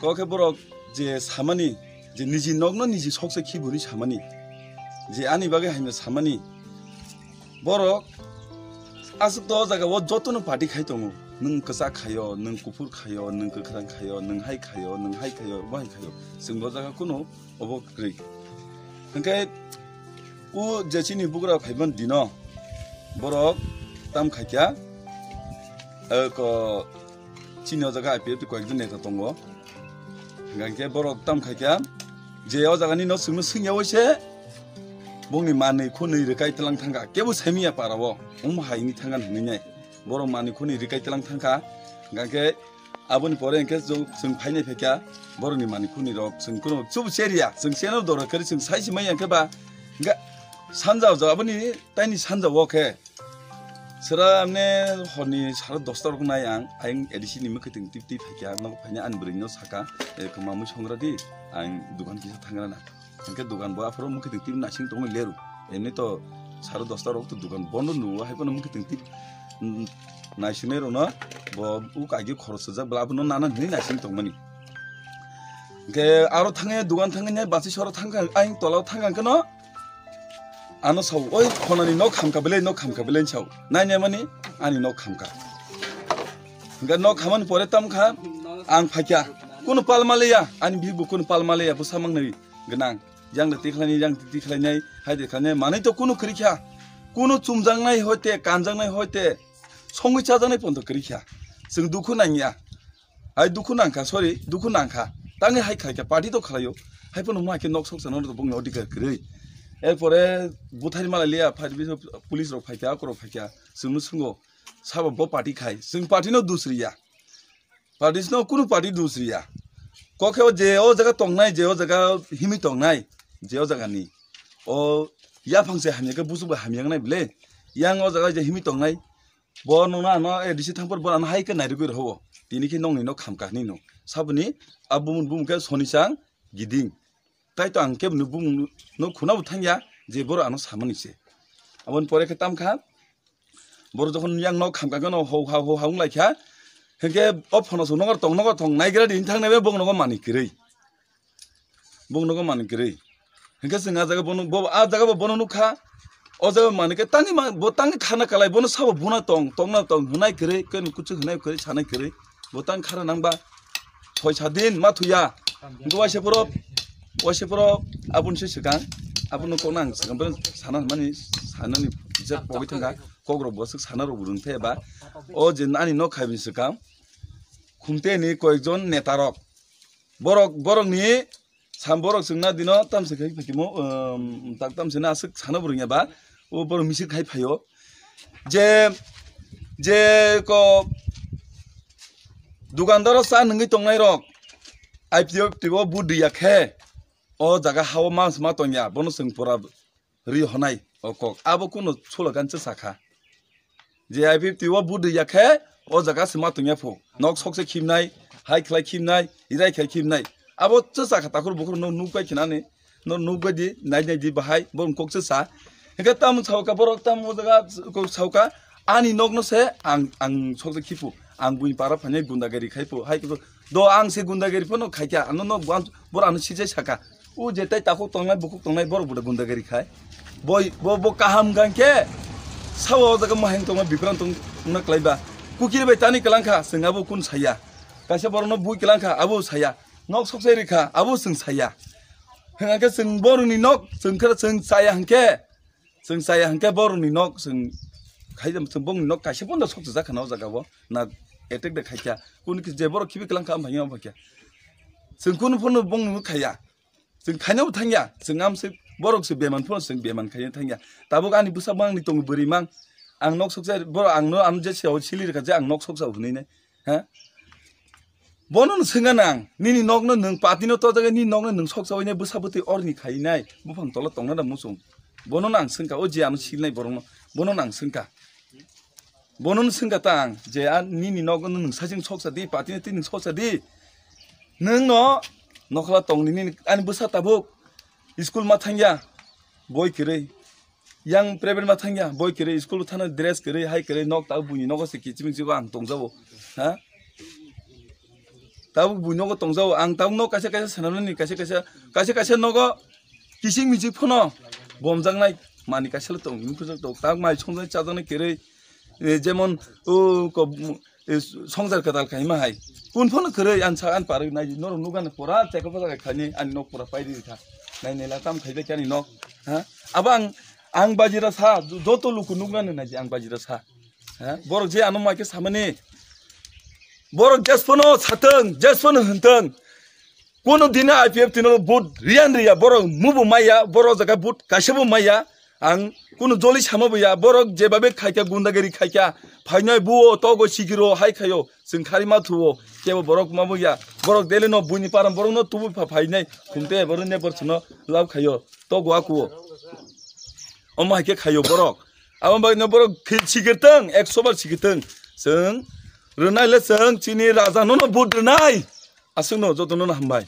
거기 보러 제 사만이 제 니지 녹는 니지 속세 기분이 사만이 제 아니 바게 하면 사만이 보러 아직도 자가 뭐 저토는 파티 카이동고 능 그사 카요 능 구풀 카요 능 그크랑 카요 능 하이 카요 능 하이 카요 뭐 하이 카요 승보 자가 꾸노 어버 그래 그러니까 우 제친이 부그라 가면 디너 보러 땀 카이야 그 친 여자가 앞에 또 거기도 내다 동거 그러니까 보러 땀 카이야 제 여자가 니너 승무 승여오세 몽니 만의 코너 이렇게 있들랑 탄가 깨부 세미야 빠라워 엄마 하이니 탄가 하느냐 보러 만의 코너 이렇게 있들랑 탄가 그러니까 아버님 보래니까 좀 파이네 백야 보러니 만의 코너로 승 그럼 좀 세리야 승 세너 돌아 그래 승 사이시마야 그봐 그러니까 산자오자 아버니 따니 산자 워케 사람네 허니 사람 도스타로 나양 아잉 에디시니 뭐 그때 띠띠 백야 너 파이네 안 버리노 사까 그 마무 형라디 아잉 두간 기사 탄가나 그러니까 두간 뭐 앞으로 뭐 그때 띠 나싱 동을 내루 얘네 또 사람 도스타로 또 두간 번도 누워 해보는 뭐 그때 띠 나시네로나 뭐 우가기 걸었어자 블라브노 나는 네 나싱 동만이 그 아로 탕에 두간 탕에 바시 서로 탕가 아잉 돌아오 탕가 그너 아노 사우 어이 코나니 너 감가블레 너 감가블레 차우 나냐마니 아니 너 감가 그러니까 너 가만 버렸 땀가 안 파기야 꾸노 팔말레야 아니 비부 꾸노 팔말레야 부사망나리 그냥 양다 띠클라니 양 띠클라니 하이데 칸네 마네 또 꾸노 그리캬 꾸노 춤장나이 호때 간장나이 호때 송이 짜장나이 본도 그리캬 승 두쿠나냐 아이 두쿠난카 소리 두쿠난카 땅에 하이카이까 파티도 칼아요 하이포노 마케 녹속사노도 봉 어디가 그래 एरपरे बुथारी माला लिया फाइट पुलिस रोक फाइकिया करो फाइकिया जोंनो सुंगो साबा बो पार्टी खाय जों पार्टी नो दूसरिया पार्टी नो कुनु पार्टी दूसरिया कोखे जे ओ जगह तंगनाय जे ओ जगह हिमि तंगनाय जे ओ जगह नि ओ या फांसे हामिया के बुसुबो हामियांगनाय बले yang o जगह जे हिमि तंगनाय बो नोना न एदिसि थांपर बो आन हाइके नायरु गय रहो दिनिखि नंनि न खामका नि न साबनि आबुमुन बुमके सनिसां गिदिं ताई तो आंके नुबुं नो खुनाबो थांया जे बर आनो सामनिसे आबन परे के तामखा बर जखन yang न खामका न हो हाउ लाइखा हेके अ फनस नगर थं नायग्रा दिन थांनाय बे बंगनगो मानिकरै हेके जोंहा जागा बन आ जागा बन नुखा अ जागा मानिके तांनि मा बो तांनि खाना कालाय बन साबो बुना तंना हुनाय करै केन कुछु हुनाय करै सानाय करै बो तां खारा नांबा 6-7 दिन मा थुया वासेफोराव आबुनसो सिगां आबुन को नां सिगां साना माने सानानि जे बबे थांगा कग्र बसक साना रबुदुं फेबा ओ जे नानि न खाबिन सिगां खुमतेनि कयजन नेतारक बरकनि सामबरक जोंना दिनो तामसे खाइ फतिमो ताक तामसे ना सक साना बुरुङाबा ओ बर मिसिर खाइ फायो जे को दुकानदार सा नंगै तंनाय रक आइपिओ टिबो बुदिया खे ओ जागा हाव मास मा तंया बनो जों परा रि हनाय अकक आबो कुनो सलगानसो साखा जे आइपिओ बुदिया खे ओ जागा समा तंया फो नक सकसे खिमनाय हाइ खलाय खिमनाय इराय खाय खिमनाय आबो च साखा ताखुर बखुर न नुबाय खिनाने न नुबायदि नाय दि बाहाय बन ककसो सा हेका ताम सावका बरक ताम ओ जागा को सावका आनि नगनो से आं सकसे खिफु आं बुइ पारा फाने गुन्दागारि खायफु हाय दो आं से गुन्दागारि फनो खायका न बर आनो सिजे साखा उ जेतै ताखौ तंनाय बुखु तंनाय बर बुदा गुन्दागारि खाय बो काहाम गांके सावो जागा माहें तंग बिक्रान तंग न क्लाइबा कुकिर बाय तानि कलांखा जोंहाबो कुन साया गासे बरनो बुइ कलांखा आबो साया नक सकसे रिखा आबो जों साया हेंगाके जों बरनि नक जों साया हांके बरनि नक जों खायजम जों बंनि नक गासे बन्द सकसे जाखाना जागाबो ना एटेक दे खायका कुन कि जे बर खिबि कलांखा आमफाया आमफाया जों कुन फनो बंनु खाया जों खायनाव थांया जों आमसे बरकसो बेमान फनो जों बेमान खायनो थांया दाबो आंनि बुसा बांनि दङ बोरैमां आं नक सकसे बर आंनो आम जे सेव सिलिरखा जे आं नक सकसा हुनैने हा बनन सोंगाना आं निनि नगनो नों पातिनो तो जागा नि नगनो नों सकसावैने बुसाबोते अरनि खायनाय बुफां तला तंना दा मुसुं बनन आं सोंका ओ जे आनो सिलनाय बरनो बनन आं सोंका बनन सोंका ता आं जे आ निनि नगनो नों साजिं सकसा दि पातिनो ति नों सकसा दि नों नखला तंनि नि आनि बुसा ताबो स्कुल मा थांया बय करे yang प्राइवेट मा थांया बय करे स्कुल थाना ड्रेस करे हाय करे नक ता बुनि नगसे किचिमिं जिबा आं तंजाबो हा tabu bunyo ko tongjao ang tabu no kaisa kaisa sanamni kaisa no ko kising mijik phono bomjang nai mani kaisa tong nupujak tok tak mai chongjai chajang kere jemon ko সংসার কাদাল খাইমা হাই কোন ফোন করে আনসা আন পারে নাই নরম নুগান পড়া চেক পড়া খানি আন নক পড়া পাইদি থা নাই নেলা তাম খাইবে কানি নক হ্যাঁ আবাং আং বাজিরা সা যত লুকু নুগান নাই আং বাজিরা সা হ্যাঁ বড় যে আনো মাকে সামনে বড় জেসফোনো ছাতং জেসফোনো হন্তং কোন দিনে আইপিএফ তিন বুট রিয়া বড় মুবু মাইয়া বড় জায়গা বুট কাশেবু মাইয়া আং কোন জলি সামাবইয়া বরক যেভাবে খাইকা গুন্দাগারি খাইকা ফাইনাই বুও তগো সিগিরো হাই খাইও जों खारि मा थुओ केबो बरक माबुया बरक देले न बुनि पाराम बरक न तुबु फाइनाय खुमते बरने बरसनो लाव खायो तो गुआकु अमा के खायो बरक आबा बाय न बरक सिगिरतों 100 बार सिगिरतों जों रोनायले जों चिनि राजा न बुद्रनाय आसुनो जतनो हामबाय।